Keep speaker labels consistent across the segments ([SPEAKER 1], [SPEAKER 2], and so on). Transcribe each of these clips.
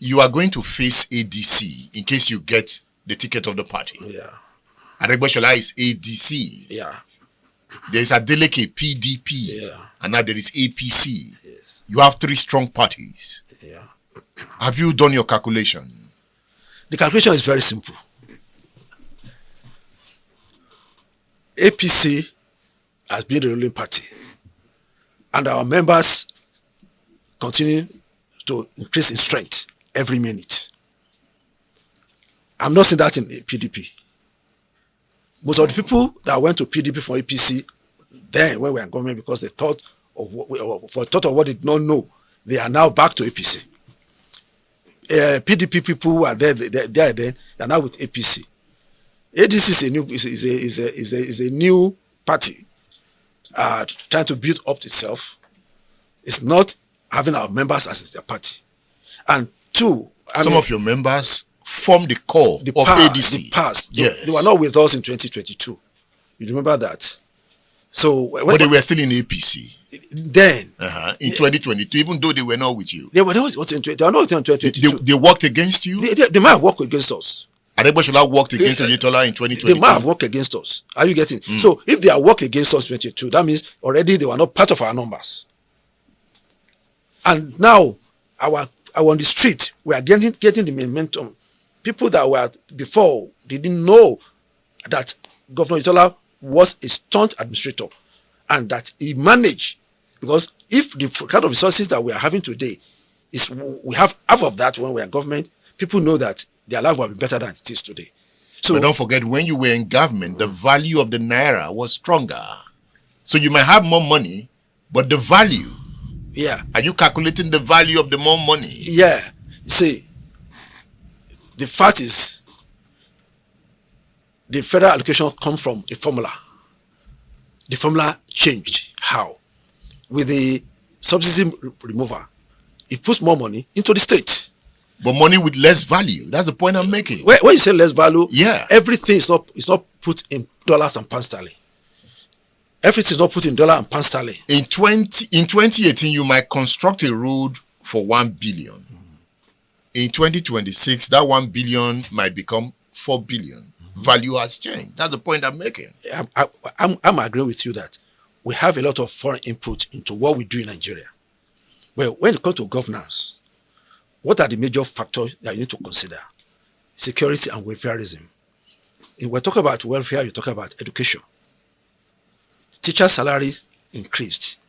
[SPEAKER 1] you are going to face ADC in case you get the ticket of the party.
[SPEAKER 2] Yeah.
[SPEAKER 1] Aregbesola is ADC.
[SPEAKER 2] Yeah.
[SPEAKER 1] There is Adeleke, PDP.
[SPEAKER 2] Yeah.
[SPEAKER 1] And now there is APC.
[SPEAKER 2] Yes.
[SPEAKER 1] You have 3 strong parties.
[SPEAKER 2] Yeah.
[SPEAKER 1] Have you done your calculation?
[SPEAKER 2] The calculation is very simple. APC has been the ruling party, and our members continue to increase in strength every minute. I'm not seeing that in PDP. Most of the people that went to PDP for APC then when we were in government because they thought of what they did not know, they are now back to APC. PDP people who are there then, they are now with APC. ADC is a new party trying to build up itself. It's not having our members as their party. And 2,
[SPEAKER 1] some of your members form the core of ADC.
[SPEAKER 2] The past.
[SPEAKER 1] Yes.
[SPEAKER 2] They were not with us in 2022. You remember that? So,
[SPEAKER 1] but they were still in APC.
[SPEAKER 2] Then.
[SPEAKER 1] In 2022, even though they were not with you.
[SPEAKER 2] They were not in 2022.
[SPEAKER 1] They worked against you?
[SPEAKER 2] They might have worked against us.
[SPEAKER 1] Aregbesola worked against Oyetola in 2022.
[SPEAKER 2] They might have worked against us. Are you getting? So if they are worked against us in 2022, that means already they were not part of our numbers. And now, our on the street, we are getting the momentum. People that were before didn't know that Governor Oyetola was a stunt administrator and that he managed, because if the kind of resources that we are having today is we have half of that when we are in government, people know that their life will be better than it is today. So
[SPEAKER 1] but don't forget, when you were in government, the value of the naira was stronger. So you might have more money, but the value.
[SPEAKER 2] Yeah.
[SPEAKER 1] Are you calculating the value of the more money?
[SPEAKER 2] Yeah. You see, the fact is, the federal allocation comes from a formula. The formula changed. How? With the subsidy remover, it puts more money into the state.
[SPEAKER 1] But money with less value. That's the point I'm making.
[SPEAKER 2] When you say less value,
[SPEAKER 1] yeah,
[SPEAKER 2] everything is not put in dollars and pounds sterling. Everything is not put in dollar and pound sterling.
[SPEAKER 1] In 2018, you might construct a road for 1 billion. In 2026, that 1 billion might become 4 billion. Value has changed. That's the point I'm making.
[SPEAKER 2] I'm agreeing with you that we have a lot of foreign input into what we do in Nigeria. Well, when it comes to governance, what are the major factors that you need to consider? Security and welfareism. When we talk about welfare, you talk about education. Teacher salary increased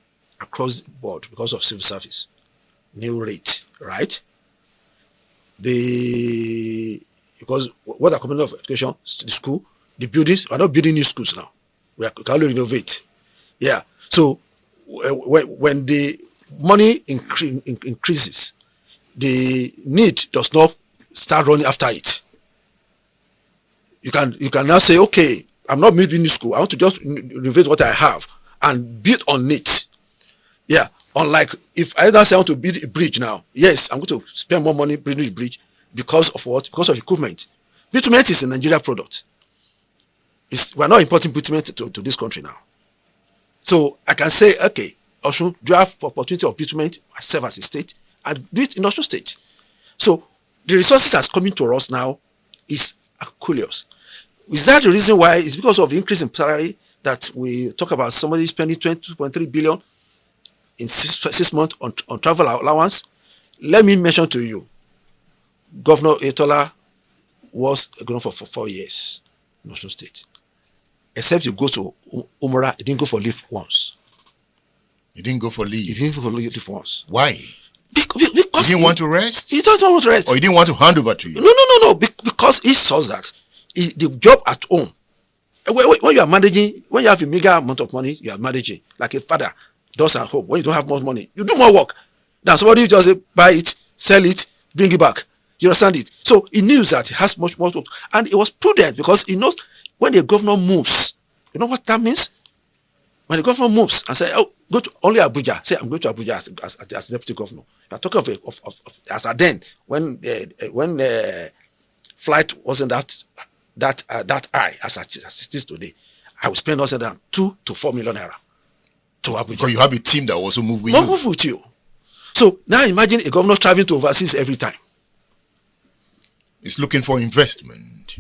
[SPEAKER 2] across the board because of civil service. New rate, right? Because what are coming of education, the school, the buildings, we're not building new schools now. We can only renovate. Yeah. So when the money increases, the need does not start running after it. You can now say, okay, I'm not building new school. I want to just renovate what I have and build on it. Yeah. Unlike if I say I want to build a bridge now, yes, I'm going to spend more money building the bridge because of what? Because of equipment. Bitumen is a Nigeria product. We're not importing bitumen to this country now. So I can say, okay, Osun, do you have opportunity of bitumen myself as a state and do it in Osun State? So the resources that's coming to us now is Aquilius. Is that the reason why? It's because of the increase in salary that we talk about somebody spending 22.3 billion in 6 months on travel allowance. Let me mention to you, Governor Oyetola was a governor for 4 years in Osun State. Except he goes to Umrah, he didn't go for leave once.
[SPEAKER 1] He didn't go for leave?
[SPEAKER 2] He didn't go for leave once.
[SPEAKER 1] Why?
[SPEAKER 2] Because
[SPEAKER 1] he didn't want to rest?
[SPEAKER 2] He doesn't want to rest.
[SPEAKER 1] Or he didn't want to hand over to you?
[SPEAKER 2] No. Because he saw that the job at home, when you are managing, when you have a meager amount of money, you are managing, like a father does at home. When you don't have much money, you do more work. Then somebody just buy it, sell it, bring it back. You understand it? So he knew that he has much more work. And it was prudent because he knows when the governor moves, you know what that means? When the governor moves and say, oh, go to only Abuja, say, I'm going to Abuja as deputy governor. I'm talking of as a then, when flight wasn't that high as it is today, I will spend also than 2 to 4 million naira to Abuja.
[SPEAKER 1] Because you have a team that also move with
[SPEAKER 2] you. Move with you. So now imagine a governor traveling to overseas every time.
[SPEAKER 1] It's looking for investment.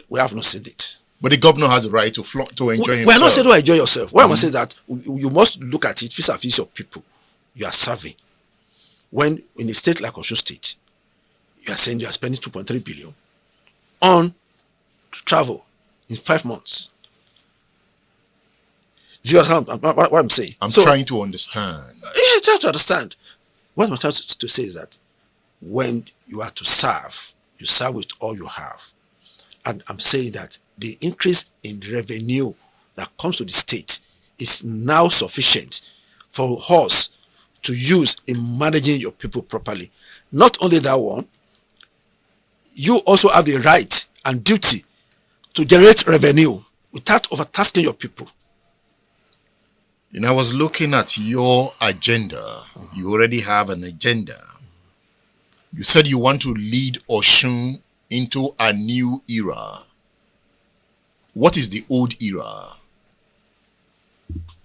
[SPEAKER 2] We have not seen it.
[SPEAKER 1] But the governor has a right to enjoy himself.
[SPEAKER 2] We are not saying to enjoy yourself. What I'm saying is that you must look at it vis-a-vis your people you are serving. When in a state like Osun State, you are saying you are spending 2.3 billion on travel in 5 months. Do you understand what I'm saying?
[SPEAKER 1] I'm trying to understand.
[SPEAKER 2] Yeah, try to understand. What I'm trying to say is that when you are to serve, you serve with all you have. And I'm saying that the increase in revenue that comes to the state is now sufficient for us to use in managing your people properly. Not only that one, you also have the right and duty to generate revenue without overtasking your people.
[SPEAKER 1] I was looking at your agenda. You already have an agenda. You said you want to lead Osun into a new era. What is the old era?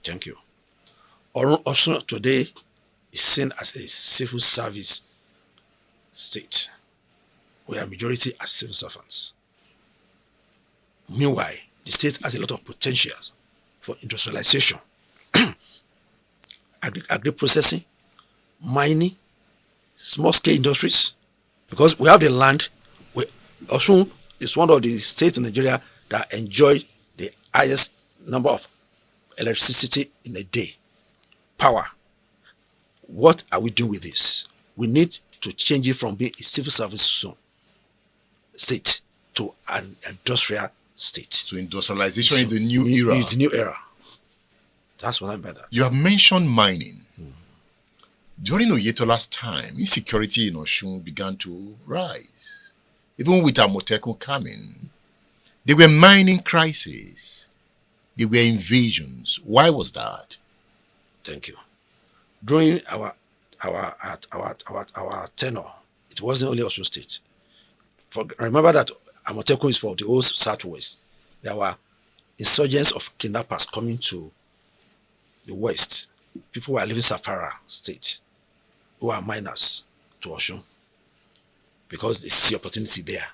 [SPEAKER 2] Thank you. Osun today is seen as a civil service state, where majority are civil servants. Meanwhile, the state has a lot of potential for industrialization, agri-processing, mining, small-scale industries, because we have the land. Osun is one of the states in Nigeria that enjoy the highest number of electricity in a day. Power. What are we doing with this? We need to change it from being a civil service zone state to an industrial state.
[SPEAKER 1] So industrialization is the new era.
[SPEAKER 2] It's the new era. That's what I mean by that.
[SPEAKER 1] You have mentioned mining. During Oyetola's time, insecurity in Osun began to rise. Even with Amotekun coming, there were mining crises. There were invasions. Why was that?
[SPEAKER 2] Thank you. During our tenure, it wasn't only Osun State. Remember that Amotekun is for the whole southwest. There were insurgents of kidnappers coming to the west. People were leaving Safara State, who are miners, to Osun, because they see opportunity there,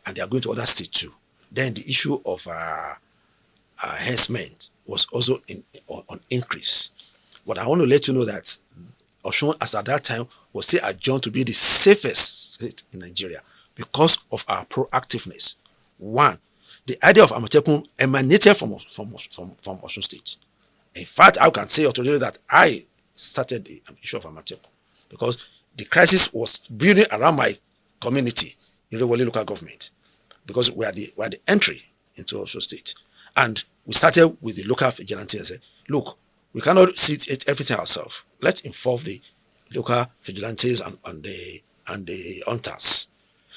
[SPEAKER 2] and they are going to other states too. Then the issue of harassment was also on increase. But I want to let you know that Osun, as at that time, was still adjourned to be the safest state in Nigeria because of our proactiveness. One, the idea of Amotekun emanated from Osun State. In fact, I can say authoritatively that I started the issue of Amotekun because the crisis was building around my community, in the local government, because we are the entry into Osun State. And we started with the local vigilante and said, look, we cannot see everything ourselves. Let's involve the local vigilantes and the hunters.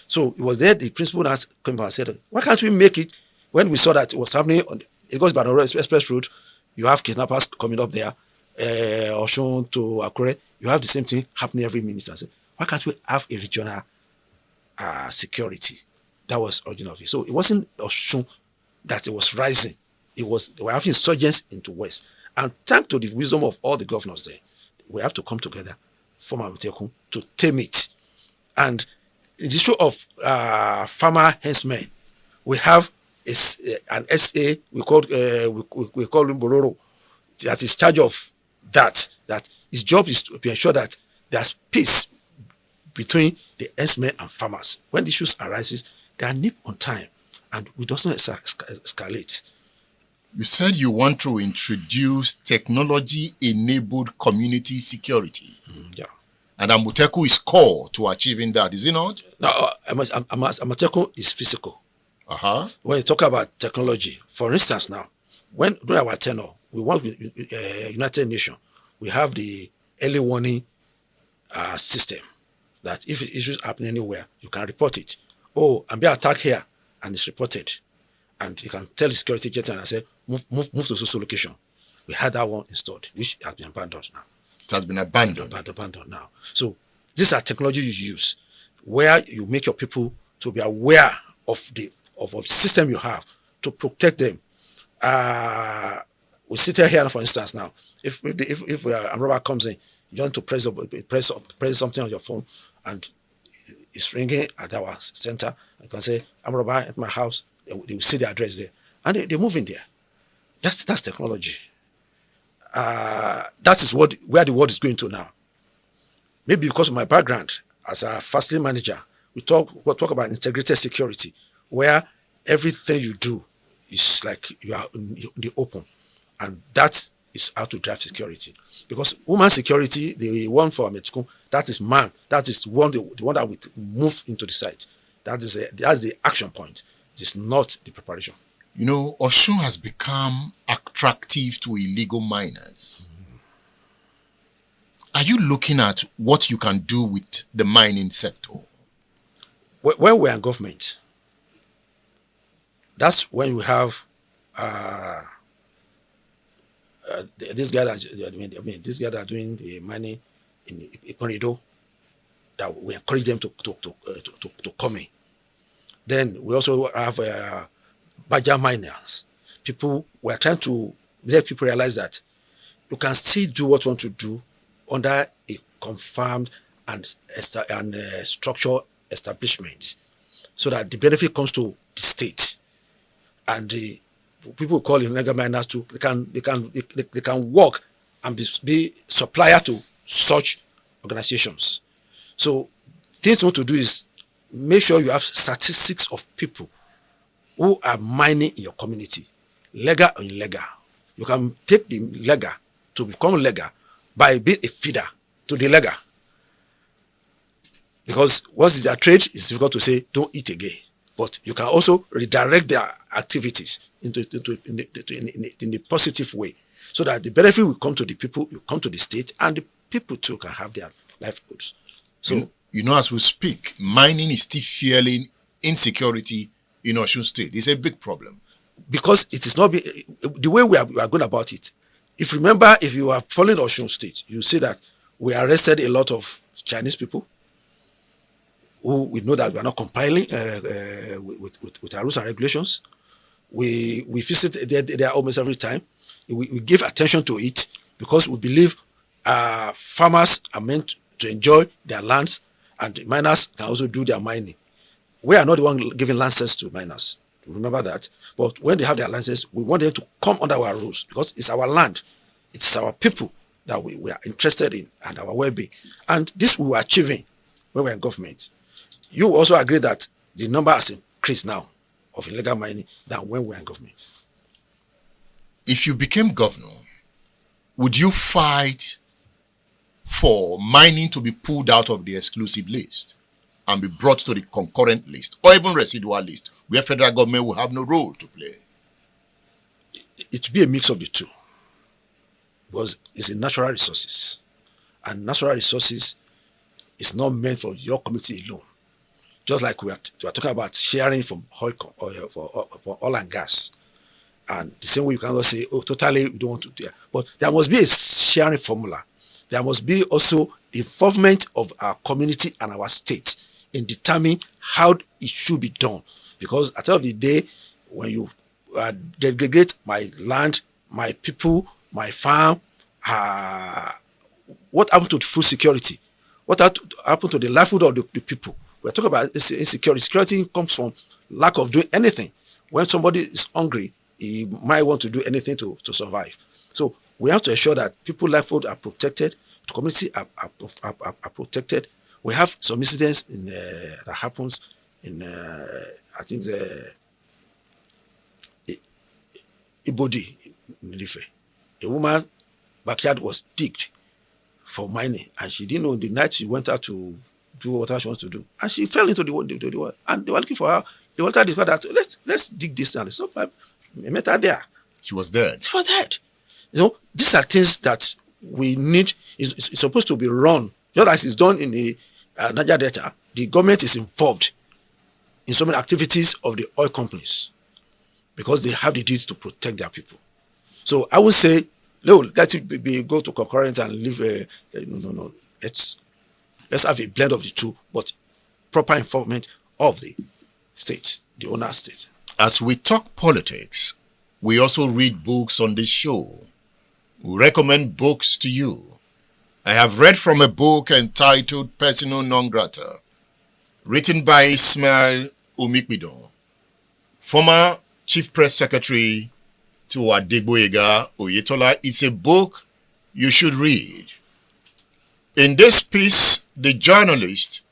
[SPEAKER 2] So it was there the principal has come and said, why can't we make it, when we saw that it was happening on it goes by the express route, you have kidnappers coming up there, Osun to Akure, you have the same thing happening every minute. I said, why can't we have a regional security? That was original. So it wasn't Osun that it was rising. They were having insurgents into west. And thanks to the wisdom of all the governors there, we have to come together, form Amotekun, to tame it. And in the issue of farmer herdsmen, we have an SA, we call him Bororo, that is charge of that his job is to ensure that there's peace between the herdsmen and farmers. When the issues arises, they are nipped on time and we doesn't escalate.
[SPEAKER 1] You said you want to introduce technology-enabled community security.
[SPEAKER 2] Yeah. And
[SPEAKER 1] Amotekun is core to achieving that, is it not?
[SPEAKER 2] No, Amotekun is physical. When you talk about technology, for instance now, during our tenure, we work with United Nations. We have the early warning system that if issues happen anywhere, you can report it. Oh, I'm being attacked here, and it's reported. And you can tell the security agent and say, move to social location. We had that one installed, which has been abandoned now.
[SPEAKER 1] It has been abandoned.
[SPEAKER 2] Abandoned now. So these are technologies you use where you make your people to be aware of the system you have to protect them. We sit here for instance now. If a robber comes in, you want to press something on your phone and is ringing at our center. I can say, I'm Rabbi at my house. They will see the address there, and they move in there. That's technology. That is where the world is going to now. Maybe because of my background as a facility manager, we'll talk about integrated security, where everything you do is like you are in the open, and that is how to drive security. Because woman security, the one for Ametikun, that is man. That is the one that will move into the site. That's the action point. It is not the preparation.
[SPEAKER 1] You know, Osun has become attractive to illegal miners. Are you looking at what you can do with the mining sector?
[SPEAKER 2] When we're in government, that's when you have this guy that are doing the mining in Iponido, that we encourage them to come in. Then we also have Baja miners. We are trying to let people realize that you can still do what you want to do under a confirmed and structured establishment, so that the benefit comes to the state, and the people call illegal miners too. They can work and be supplier to such organizations. So things you want to do is make sure you have statistics of people who are mining in your community, legal or illegal. You can take the legal to become legal by being a feeder to the legal. Because once it's a trade, it's difficult to say don't eat again. But you can also redirect their activities in the positive way, so that the benefit will come to the people, will come to the state, and the people too can have their livelihoods. So
[SPEAKER 1] you know, as we speak, mining is still feeling insecurity in Osun State. It's a big problem.
[SPEAKER 2] Because it is not the way we are going about it. If you are following Osun State, you see that we arrested a lot of Chinese people who we know that we are not compiling with our rules and regulations. We visit there almost every time. We give attention to it because we believe farmers are meant to enjoy their lands, and miners can also do their mining. We are not the one giving licenses to miners. Remember that. But when they have their licenses, we want them to come under our rules, because it's our land. It is our people that we are interested in, and our well-being. And this we were achieving when we were in government. You also agree that the number has increased now of illegal mining than when we were in government.
[SPEAKER 1] If you became governor, would you fight for mining to be pulled out of the exclusive list and be brought to the concurrent list, or even residual list, where federal government will have no role to play?
[SPEAKER 2] It will be a mix of the two, because it's in natural resources, and natural resources is not meant for your community alone. Just like we are talking about sharing from oil for oil and gas, and the same way you cannot say, oh, totally we don't want to do that. But there must be a sharing formula. There must be also the involvement of our community and our state in determining how it should be done. Because at the end of the day, when you degrade my land, my people, my farm, what happened to the food security? What happened to the livelihood of the people? We're talking about insecurity. Security comes from lack of doing anything. When somebody is hungry, he might want to do anything to survive. So we have to ensure that people's livelihood are protected, the community are protected. We have some incidents that happens in, I think, Ibodi in Ife. A woman backyard was digged for mining, and she didn't know. In the night she went out to do whatever she wants to do, and she fell into the water, and they were looking for her. The water discovered that let's dig this, and so I met her there.
[SPEAKER 1] She was dead.
[SPEAKER 2] She was dead. You know, these are things that we need. It's supposed to be run, just as it's done in the Niger Delta. The government is involved in so many activities of the oil companies, because they have the duty to protect their people. So I would say, no, let it go to concurrent and leave. No. Let's have a blend of the two, but proper involvement of the state, the owner state.
[SPEAKER 1] As we talk politics, we also read books on this show. We recommend books to you. I have read from a book entitled Persona Non Grata, written by Ismail Omikbidon, former Chief Press Secretary to Adegboyega Oyetola. It's a book you should read. In this piece, the journalist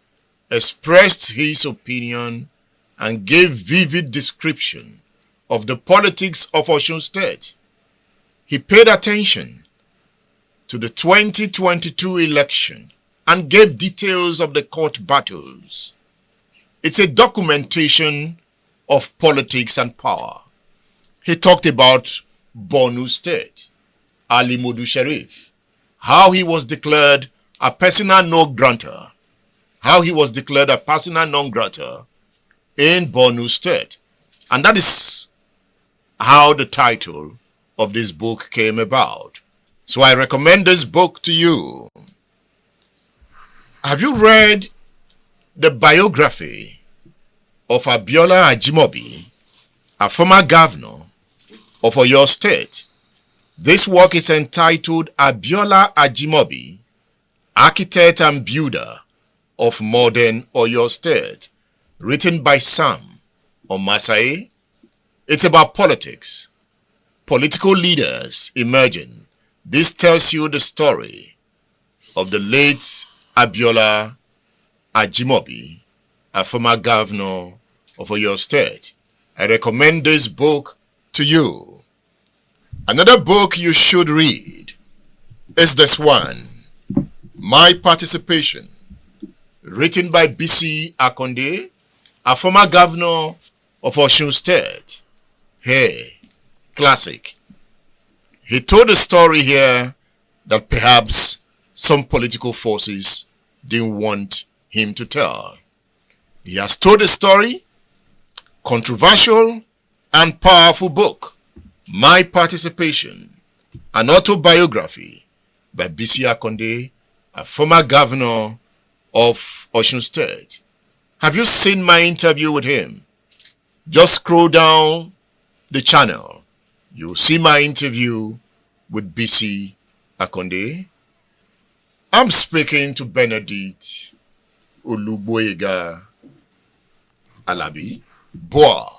[SPEAKER 1] expressed his opinion and gave vivid description of the politics of Osun State. He paid attention to the 2022 election and gave details of the court battles. It's a documentation of politics and power. He talked about Borno State, Ali Modu Sharif, how he was declared a persona non grata, in Borno State. And that is how the title of this book came about. So I recommend this book to you. Have you read the biography of Abiola Ajimobi, a former governor of Oyo State? This work is entitled Abiola Ajimobi, Architect and Builder of Modern Oyo State, written by Sam Omasai. It's about politics, political leaders emerging. This tells you the story of the late Abiola Ajimobi, a former governor of Oyo State. I recommend this book to you. Another book you should read is this one, My Participation, written by B.C. Akonde, a former governor of Osun State. Hey, classic. He told a story here that perhaps some political forces didn't want him to tell. He has told a story, controversial and powerful book, My Participation, an autobiography by B.C. Akonde, a former governor of Osun State. Have you seen my interview with him? Just scroll down the channel. You'll see my interview with B.C. Akonde. I'm speaking to Benedict Olugboyega Alabi. Boa.